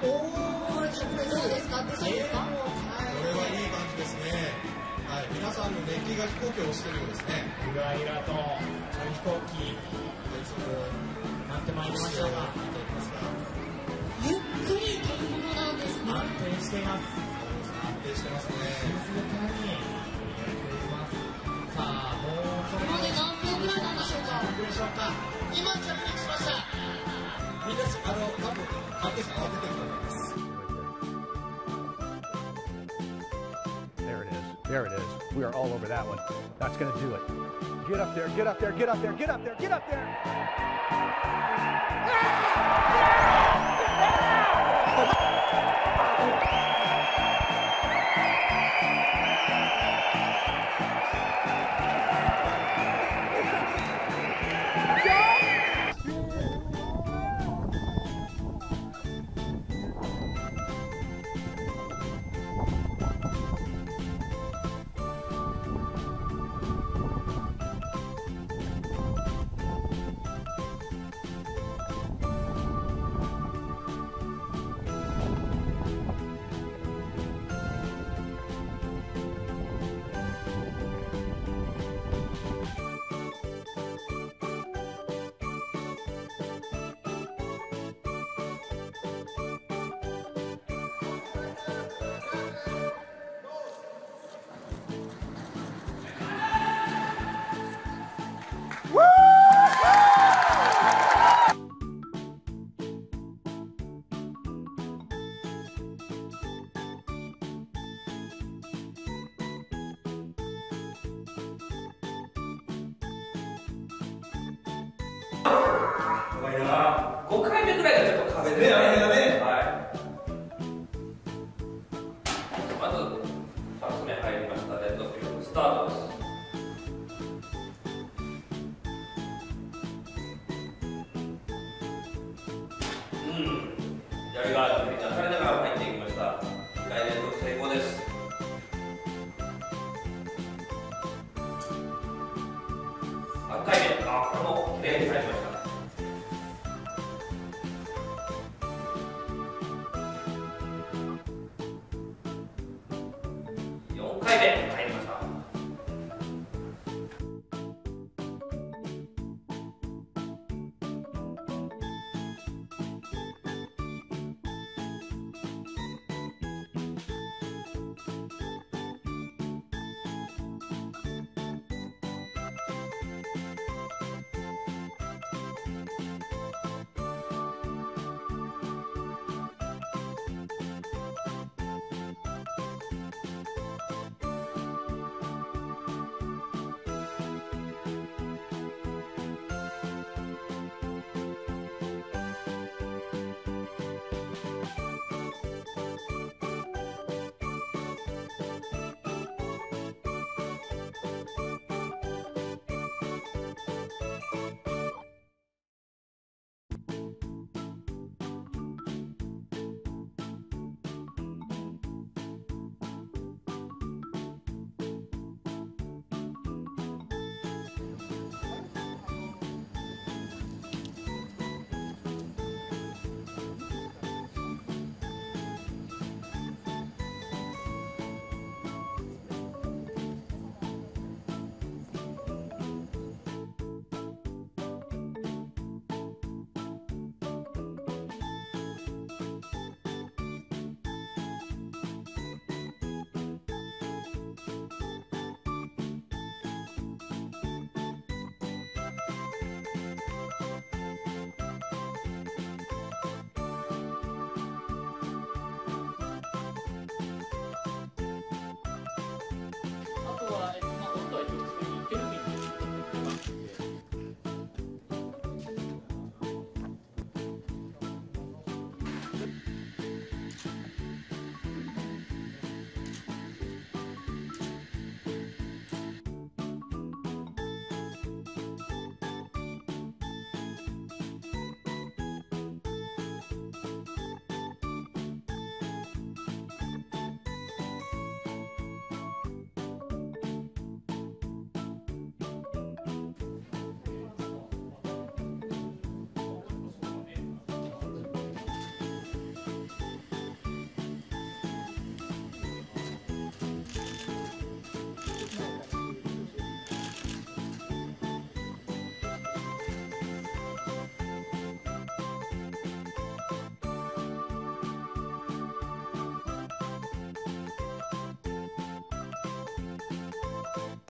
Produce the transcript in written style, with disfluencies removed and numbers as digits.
おお、これどうですか？手そうですか？これはいい感じですね。はい、皆さんの熱気が飛行機を押してるようですね。ゆらゆらと紙飛行機待ってまいりましたが、ゆっくり飛ぶものなんですね。安定しています。安定してますね。静かにやっています。さあ、もうそこれ何秒ぐらいなんでしょうか？何秒でしょうか。今着陸しました。みんな多分関係者慌ててると思います。There it is. There it is. We are all over that one. That's going to do it. Get up there. Get up there. Get up there. Get up there. Get up there.5回目ぐらいがちょっと壁ですね。はい。まず2つ目入りました。レッドフィルムスタートです。左側に出されながら入っていきました。2回連続成功です。3回目、これもきれいに入りました。4回目、